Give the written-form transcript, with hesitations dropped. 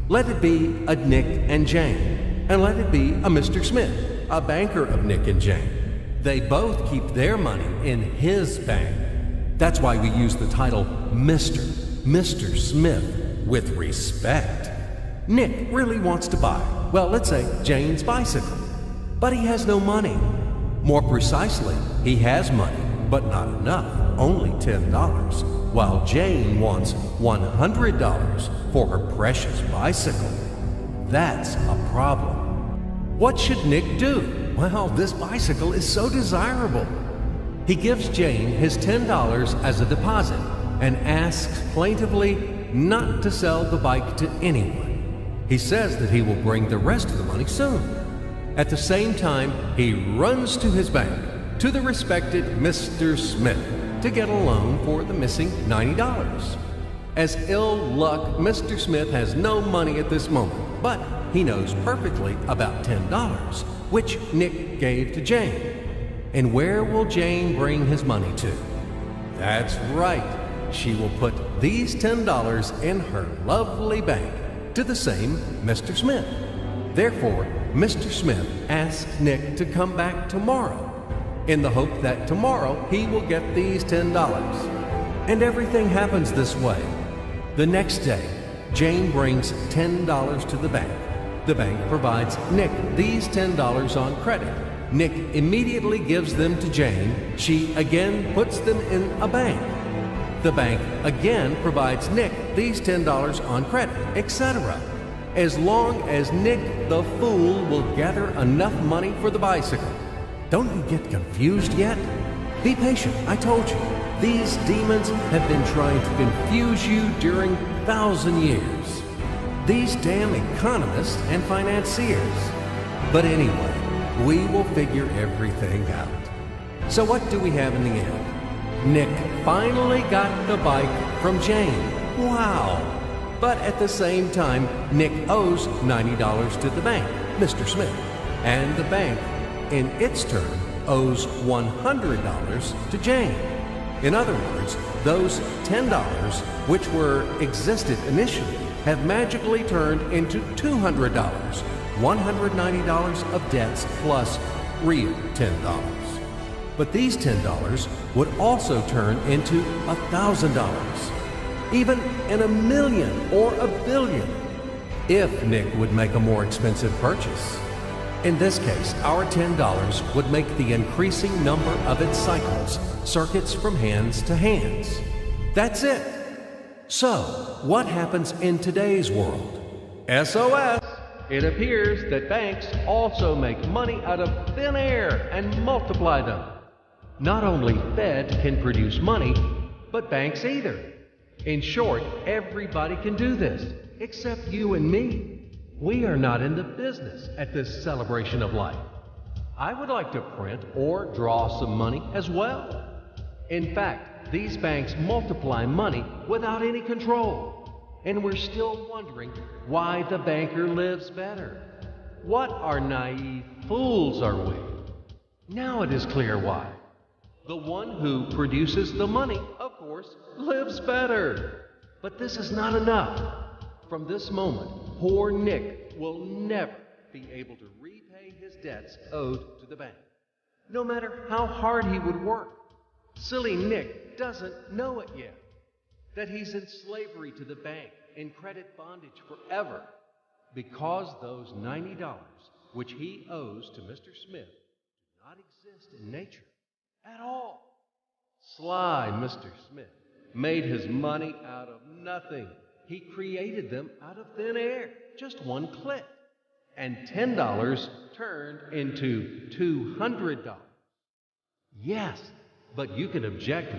Let it be a Nick and Jane, and let it be a Mr. Smith, a banker of Nick and Jane. They both keep their money in his bank. That's why we use the title Mr. Smith with respect. Nick really wants to buy, well, let's say Jane's bicycle, but he has no money. More precisely, he has money, but not enough, only $10, while Jane wants $100 for her precious bicycle. That's a problem. What should Nick do? Well, this bicycle is so desirable. He gives Jane his $10 as a deposit and asks plaintively not to sell the bike to anyone. He says that he will bring the rest of the money soon. At the same time, he runs to his bank, to the respected Mr. Smith, to get a loan for the missing $90. As ill luck, Mr. Smith has no money at this moment, but he knows perfectly about $10, which Nick gave to Jane. And where will Jane bring his money to? That's right. She will put these $10 in her lovely bank to the same Mr. Smith. Therefore, Mr. Smith asks Nick to come back tomorrow in the hope that tomorrow he will get these $10. And everything happens this way. The next day, Jane brings $10 to the bank. The bank provides Nick these $10 on credit. Nick immediately gives them to Jane. She again puts them in a bank. The bank again provides Nick these $10 on credit, etc. As long as Nick the fool will gather enough money for the bicycle. Don't you get confused yet? Be patient, I told you. These demons have been trying to confuse you during 1,000 years. These damn economists and financiers. But anyway, we will figure everything out. So what do we have in the end? Nick finally got the bike from Jane. Wow! But at the same time, Nick owes $90 to the bank, Mr. Smith, and the bank, in its turn, owes $100 to Jane. In other words, those $10, which existed initially, have magically turned into $200, $190 of debts plus real $10. But these $10 would also turn into $1,000, even in a million or a billion, if Nick would make a more expensive purchase. In this case, our $10 would make the increasing number of its cycles, circuits from hands to hands. That's it. So, what happens in today's world? SOS! It appears that banks also make money out of thin air and multiply them. Not only Fed can produce money, but banks either. In short, everybody can do this, except you and me. We are not in the business at this celebration of life. I would like to print or draw some money as well. In fact, these banks multiply money without any control. And we're still wondering why the banker lives better. What are naive fools are we? Now it is clear why. The one who produces the money, of course, lives better. But this is not enough. From this moment, poor Nick will never be able to repay his debts owed to the bank, no matter how hard he would work. Silly Nick doesn't know it yet, that he's in slavery to the bank, in credit bondage forever, because those $90 which he owes to Mr. Smith do not exist in nature at all. Sly Mr. Smith made his money out of nothing. He created them out of thin air, just one click. And $10 turned into $200. Yes, but you can object